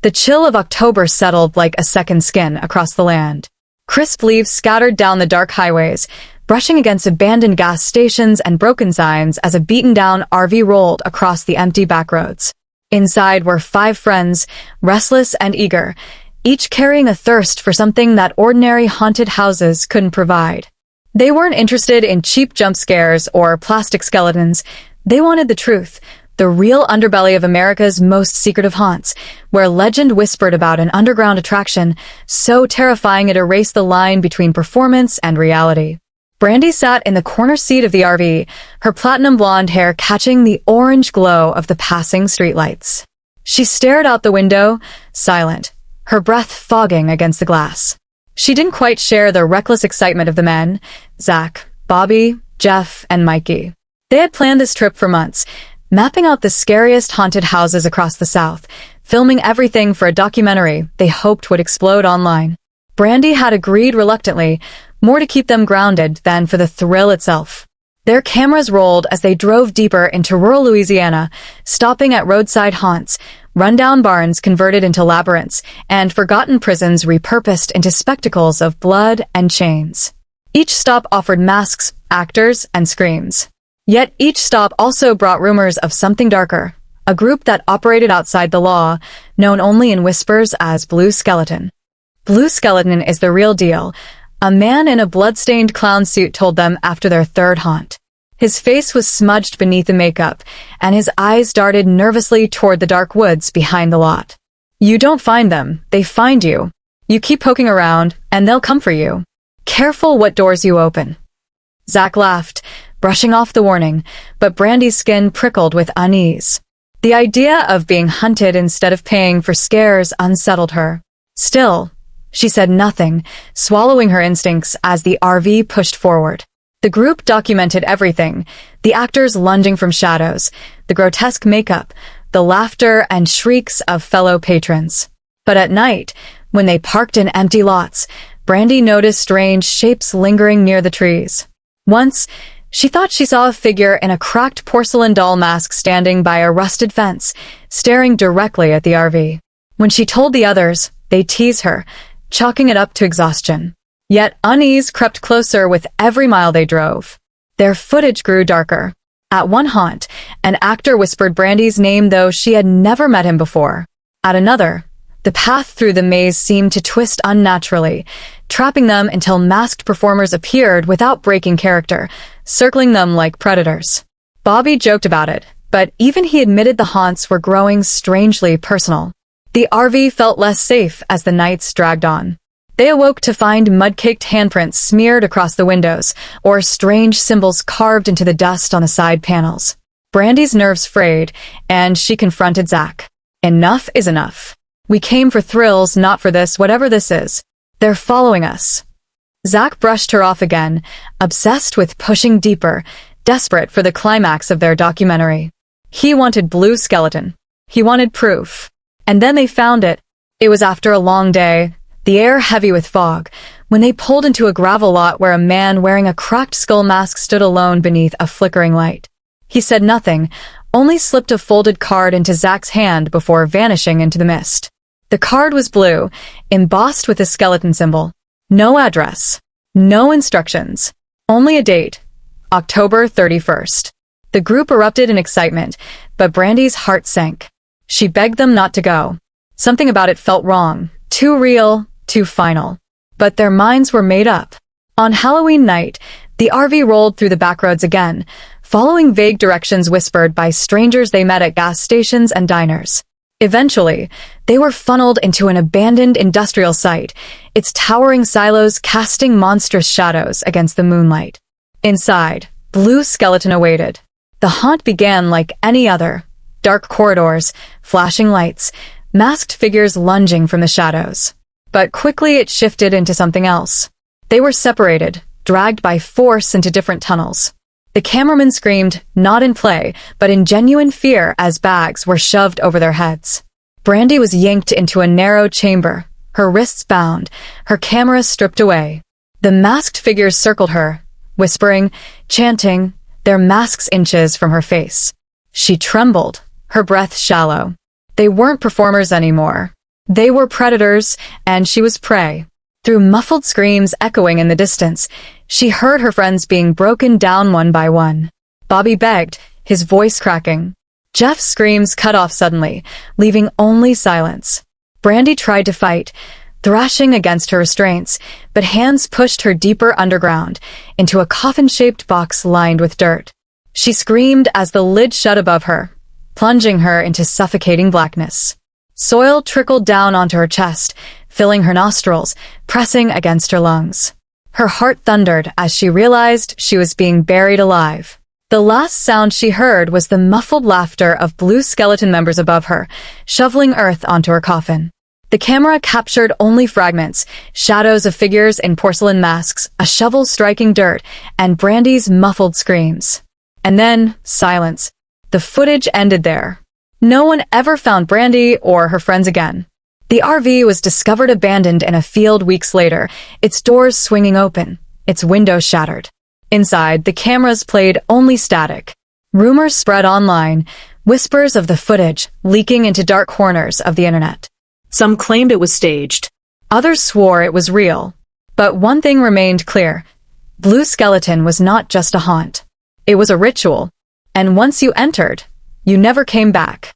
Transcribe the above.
The chill of October settled like a second skin across the land. Crisp leaves scattered down the dark highways, brushing against abandoned gas stations and broken signs as a beaten-down RV rolled across the empty backroads. Inside were 5 friends, restless and eager, each carrying a thirst for something that ordinary haunted houses couldn't provide. They weren't interested in cheap jump scares or plastic skeletons. They wanted the truth, the real underbelly of America's most secretive haunts, where legend whispered about an underground attraction so terrifying it erased the line between performance and reality. Brandy sat in the corner seat of the RV, her platinum blonde hair catching the orange glow of the passing streetlights. She stared out the window, silent, her breath fogging against the glass. She didn't quite share the reckless excitement of the men, Zach, Bobby, Jeff, and Mikey. They had planned this trip for months, mapping out the scariest haunted houses across the South, filming everything for a documentary they hoped would explode online. Brandy had agreed reluctantly, more to keep them grounded than for the thrill itself. Their cameras rolled as they drove deeper into rural Louisiana, stopping at roadside haunts, rundown barns converted into labyrinths, and forgotten prisons repurposed into spectacles of blood and chains. Each stop offered masks, actors, and screams. Yet each stop also brought rumors of something darker, a group that operated outside the law, known only in whispers as Blue Skeleton. Blue Skeleton is the real deal, a man in a blood-stained clown suit told them after their third haunt. His face was smudged beneath the makeup, and his eyes darted nervously toward the dark woods behind the lot. You don't find them, they find you. You keep poking around, and they'll come for you. Careful what doors you open. Zach laughed, brushing off the warning, but Brandy's skin prickled with unease. The idea of being hunted instead of paying for scares unsettled her. Still, she said nothing, swallowing her instincts as the RV pushed forward. The group documented everything, the actors lunging from shadows, the grotesque makeup, the laughter and shrieks of fellow patrons. But at night, when they parked in empty lots, Brandy noticed strange shapes lingering near the trees. Once, she thought she saw a figure in a cracked porcelain doll mask standing by a rusted fence, staring directly at the RV. When she told the others, they teased her, chalking it up to exhaustion. Yet unease crept closer with every mile they drove. Their footage grew darker. At one haunt, an actor whispered Brandy's name though she had never met him before. At another, the path through the maze seemed to twist unnaturally, trapping them until masked performers appeared without breaking character, circling them like predators. Bobby joked about it, but even he admitted the haunts were growing strangely personal. The RV felt less safe as the nights dragged on. They awoke to find mud-caked handprints smeared across the windows, or strange symbols carved into the dust on the side panels. Brandy's nerves frayed, and she confronted Zach. Enough is enough. We came for thrills, not for this, whatever this is. They're following us. Zach brushed her off again, obsessed with pushing deeper, desperate for the climax of their documentary. He wanted Blue Skeleton. He wanted proof. And then they found it. It was after a long day, the air heavy with fog, when they pulled into a gravel lot where a man wearing a cracked skull mask stood alone beneath a flickering light. He said nothing, only slipped a folded card into Zach's hand before vanishing into the mist. The card was blue, embossed with a skeleton symbol. No address. No instructions. Only a date. October 31st. The group erupted in excitement, but Brandy's heart sank. She begged them not to go. Something about it felt wrong, too real, too final. But their minds were made up. On Halloween night, the RV rolled through the backroads again, following vague directions whispered by strangers they met at gas stations and diners. Eventually, they were funneled into an abandoned industrial site, its towering silos casting monstrous shadows against the moonlight. Inside, Blue Skeleton awaited. The haunt began like any other. Dark corridors, flashing lights, masked figures lunging from the shadows. But quickly it shifted into something else. They were separated, dragged by force into different tunnels. The cameraman screamed, not in play, but in genuine fear as bags were shoved over their heads. Brandy was yanked into a narrow chamber, her wrists bound, her camera stripped away. The masked figures circled her, whispering, chanting, their masks inches from her face. She trembled, her breath shallow. They weren't performers anymore. They were predators, and she was prey. Through muffled screams echoing in the distance, she heard her friends being broken down one by one. Bobby begged, his voice cracking. Jeff's screams cut off suddenly, leaving only silence. Brandy tried to fight, thrashing against her restraints, but hands pushed her deeper underground, into a coffin-shaped box lined with dirt. She screamed as the lid shut above her, plunging her into suffocating blackness. Soil trickled down onto her chest, filling her nostrils, pressing against her lungs. Her heart thundered as she realized she was being buried alive. The last sound she heard was the muffled laughter of blue skeleton members above her, shoveling earth onto her coffin. The camera captured only fragments, shadows of figures in porcelain masks, a shovel striking dirt, and Brandy's muffled screams. And then, silence. The footage ended there. No one ever found Brandy or her friends again. The RV was discovered abandoned in a field weeks later, its doors swinging open, its windows shattered. Inside, the cameras played only static. Rumors spread online, whispers of the footage leaking into dark corners of the internet. Some claimed it was staged. Others swore it was real. But one thing remained clear. Blue Skeleton was not just a haunt. It was a ritual. And once you entered, you never came back.